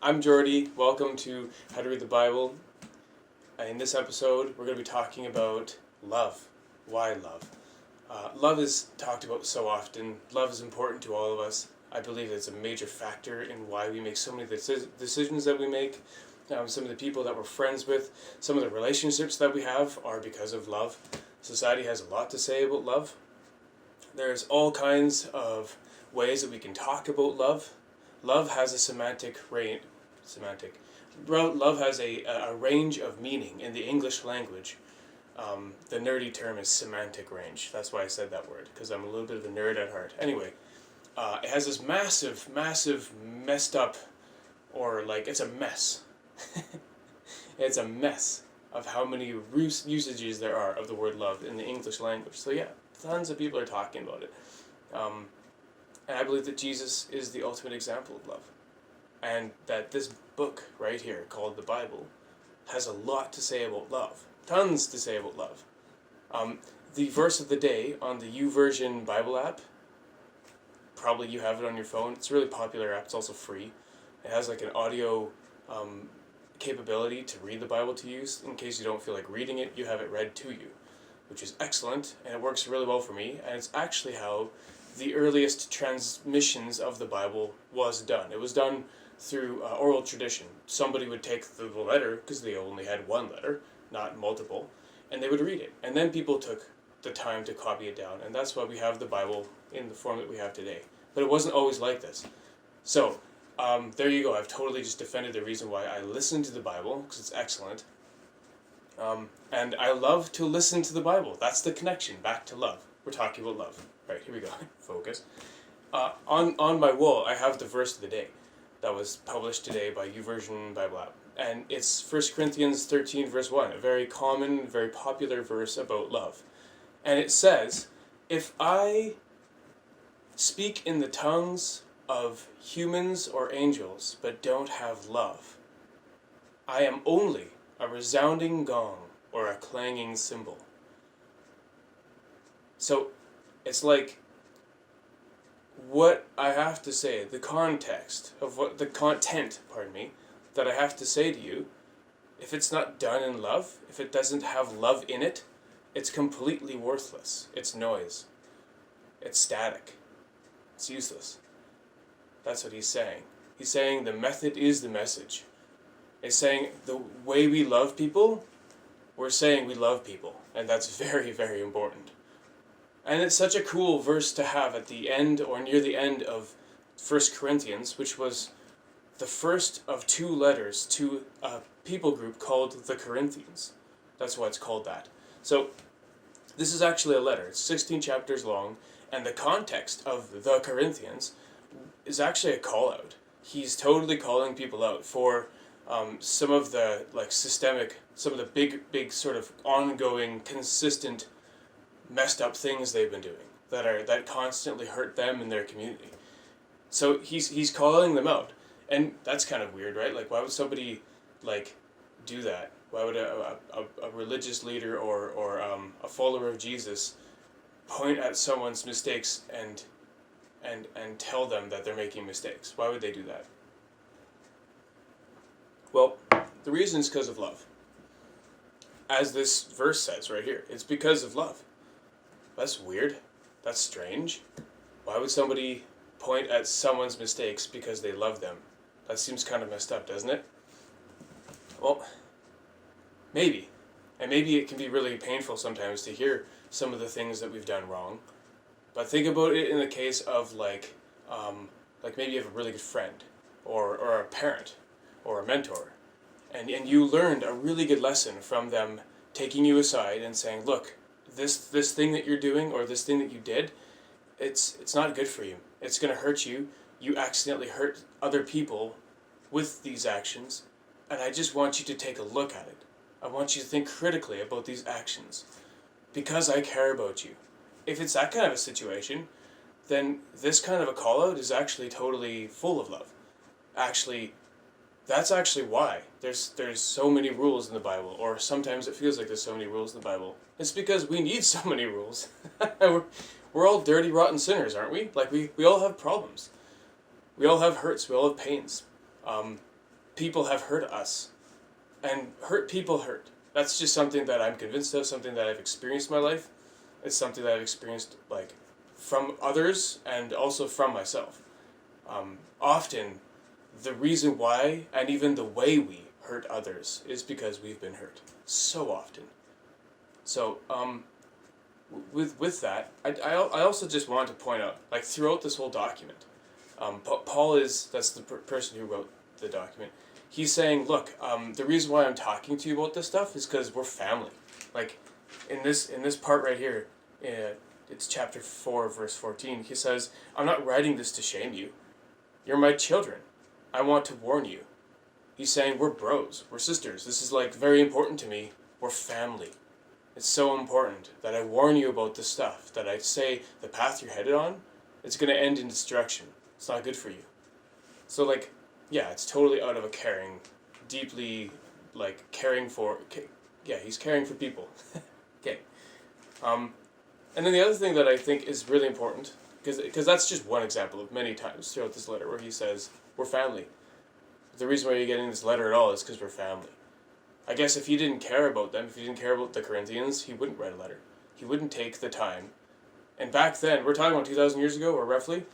I'm Jordy. Welcome to How to Read the Bible. In this episode, we're going to be talking about love. Why love? Love is talked about so often. Love is important to all of us. I believe it's a major factor in why we make so many decisions that we make. Some of the people that we're friends with, some of the relationships that we have are because of love. Society has a lot to say about love. There's all kinds of ways that we can talk about love. Love has a semantic range. Love has a range of meaning in the English language. The nerdy term is semantic range. That's why I said that word, because I'm a little bit of a nerd at heart. Anyway, it has this massive, messed up, it's a mess. It's a mess of how many usages there are of the word love in the English language. So yeah, tons of people are talking about it. And I believe that Jesus is the ultimate example of love. And that this book right here, called the Bible, has a lot to say about love. Tons to say about love. The verse of the day on the YouVersion Bible app, probably you have it on your phone. It's a really popular app. It's also free. It has like an audio capability to read the Bible to you. In case you don't feel like reading it, you have it read to you, which is excellent, and it works really well for me. And it's actually how the earliest transmissions of the Bible was done. It was done through oral tradition. Somebody would take the letter, because they only had one letter, not multiple, and they would read it. And then people took the time to copy it down, and that's why we have the Bible in the form that we have today. But it wasn't always like this. So, there you go. I've totally just defended the reason why I listen to the Bible, because it's excellent. And I love to listen to the Bible. That's the connection back to love. We're talking about love. Right, here we go. Focus. On my wall, I have the verse of the day that was published today by YouVersion Bible app. And it's 1 Corinthians 13, verse 1, a very common, very popular verse about love. And it says, "If I speak in the tongues of humans or angels, but don't have love, I am only a resounding gong or a clanging cymbal." So, it's like, what I have to say, the context of what the content, that I have to say to you, if it's not done in love, if it doesn't have love in it, it's completely worthless. It's noise. It's static. It's useless. That's what he's saying. He's saying the method is the message. He's saying the way we love people, we're saying we love people. And that's very, very important. And it's such a cool verse to have at the end or near the end of 1 Corinthians, which was the first of two letters to a people group called the Corinthians. That's why it's called that. So this is actually a letter. It's 16 chapters long, and the context of the Corinthians is actually a call out. He's totally calling people out for some of the some of the big sort of ongoing, consistent messed up things they've been doing that constantly hurt them and their community. So he's calling them out, and that's kind of weird, right? Like, why would somebody do that? Why would a religious leader or a follower of Jesus point at someone's mistakes and tell them that they're making mistakes? Why would they do that? Well, the reason is because of love. As this verse says right here, it's because of love. That's weird. That's strange. Why would somebody point at someone's mistakes because they love them? That seems kind of messed up, doesn't it? Well, maybe. And maybe it can be really painful sometimes to hear some of the things that we've done wrong. But think about it in the case of maybe you have a really good friend or a parent or a mentor, and you learned a really good lesson from them taking you aside and saying, "Look, this thing that you're doing or this thing that you did, it's not good for you. It's going to hurt you. You accidentally hurt other people with these actions, and I just want you to take a look at it. I want you to think critically about these actions because I care about you." If it's that kind of a situation, then this kind of a call-out is actually totally full of love. Actually, that's actually why there's so many rules in the Bible, or sometimes it feels like there's so many rules in the Bible. It's because we need so many rules. We're all dirty, rotten sinners, aren't we? We all have problems. We all have hurts. We all have pains. people have hurt us. And hurt people hurt. That's just something that I'm convinced of, something that I've experienced in my life. It's something that I've experienced like from others and also from myself. Often, the reason why and even the way we hurt others is because we've been hurt so often. So, with that, I also just want to point out, like throughout this whole document, Paul that's the person who wrote the document. He's saying, look, the reason why I'm talking to you about this stuff is because we're family. Like, in this part right here, it's chapter 4, verse 14. He says, I'm not writing this to shame you. You're my children. I want to warn you. He's saying, we're bros. We're sisters. This is, like, very important to me. We're family. It's so important that I warn you about this stuff. That I say the path you're headed on, it's going to end in destruction. It's not good for you. So, like, yeah, it's totally out of a caring, deeply, like, caring for... Yeah, he's caring for people. Okay. And then the other thing that I think is really important, because that's just one example of many times throughout this letter where he says, we're family. The reason why you're getting this letter at all is because we're family. I guess if he didn't care about them, if he didn't care about the Corinthians, he wouldn't write a letter. He wouldn't take the time. And back then, we're talking about 2,000 years ago, or roughly,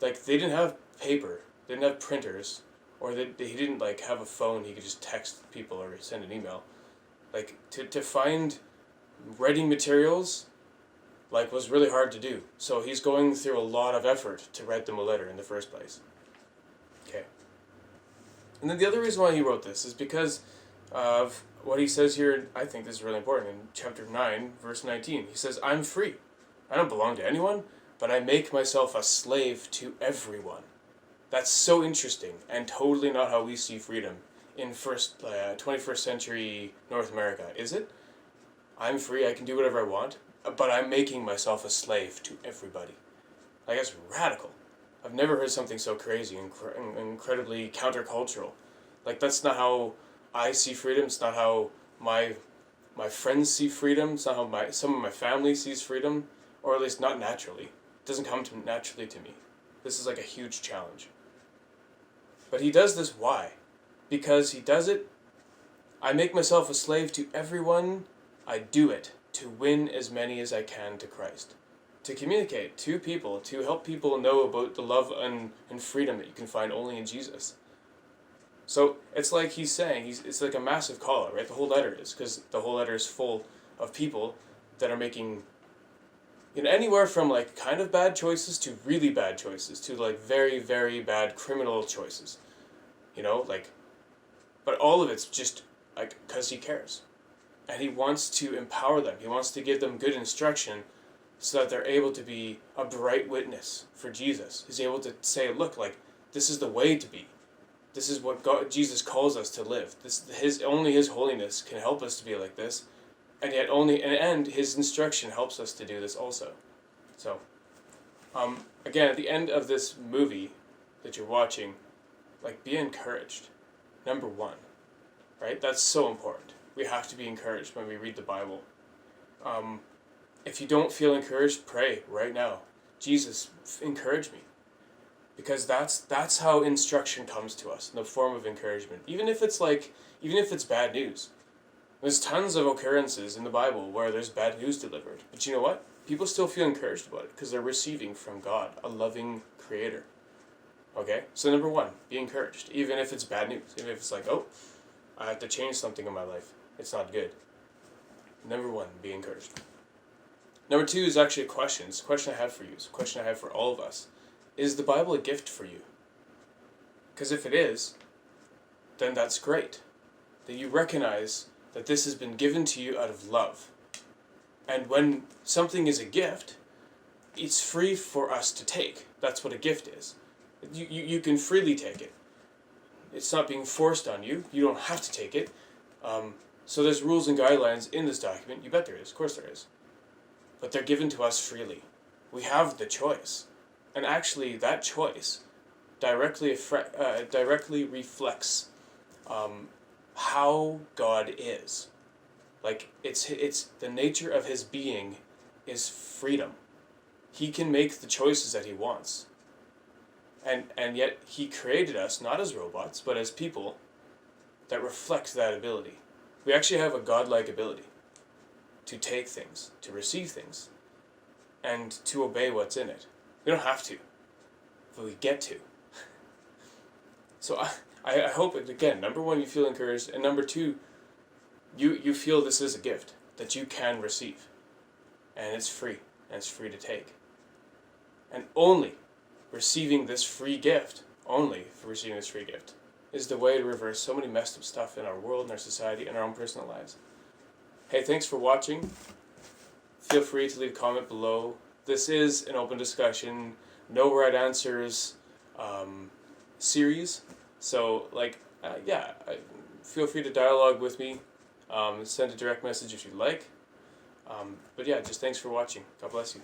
like, they didn't have paper, they didn't have printers, or he didn't, like, have a phone he could just text people or send an email. Like, to find writing materials, like, was really hard to do. So he's going through a lot of effort to write them a letter in the first place. Okay. And then the other reason why he wrote this is because of what he says here. I think this is really important. In chapter 9, verse 19, he says, I'm free. I don't belong to anyone, but I make myself a slave to everyone. That's so interesting, and totally not how we see freedom in 21st century North America, is it? I'm free, I can do whatever I want, but I'm making myself a slave to everybody. Like, that's radical. I've never heard something so crazy and incredibly countercultural. Like, that's not how I see freedom. It's not how my friends see freedom. It's not how some of my family sees freedom, or at least not naturally. It doesn't come naturally to me. This is like a huge challenge. But he does this why? Because he does it, I make myself a slave to everyone, I do it to win as many as I can to Christ. To communicate to people, to help people know about the love and freedom that you can find only in Jesus. So it's like he's saying, it's like a massive call out, right? The whole letter is, because the whole letter is full of people that are making, anywhere from like kind of bad choices to really bad choices to like very, very bad criminal choices. But all of it's just like because he cares. And he wants to empower them. He wants to give them good instruction so that they're able to be a bright witness for Jesus. He's able to say, look, like, this is the way to be. This is what Jesus calls us to live. Only His holiness can help us to be like this. And yet His instruction helps us to do this also. So, again, at the end of this movie that you're watching, like, be encouraged. Number one, right? That's so important. We have to be encouraged when we read the Bible. If you don't feel encouraged, pray right now. Jesus, encourage me. Because that's how instruction comes to us, in the form of encouragement. Even if it's bad news. There's tons of occurrences in the Bible where there's bad news delivered. But you know what? People still feel encouraged about it because they're receiving from God, a loving creator. Okay? So number one, be encouraged. Even if it's bad news. Even if it's like, oh, I have to change something in my life. It's not good. Number one, be encouraged. Number two is actually a question. It's a question I have for you. It's a question I have for all of us. Is the Bible a gift for you? Because if it is, then that's great. That you recognize that this has been given to you out of love. And when something is a gift, it's free for us to take. That's what a gift is. You can freely take it. It's not being forced on you. You don't have to take it. So there's rules and guidelines in this document. You bet there is. Of course there is. But they're given to us freely. We have the choice. And actually, that choice directly reflects how God is. Like, it's the nature of His being is freedom. He can make the choices that He wants. And yet He created us not as robots, but as people that reflect that ability. We actually have a godlike ability to take things, to receive things, and to obey what's in it. We don't have to, but we get to. So I hope, again, number one, you feel encouraged, and number two, you feel this is a gift that you can receive. And it's free, and it's free to take. And only receiving this free gift, is the way to reverse so many messed up stuff in our world, in our society, and our own personal lives. Hey, thanks for watching. Feel free to leave a comment below. This is an open discussion, no right answers series. So, feel free to dialogue with me. Send a direct message if you'd like. But yeah, just thanks for watching. God bless you.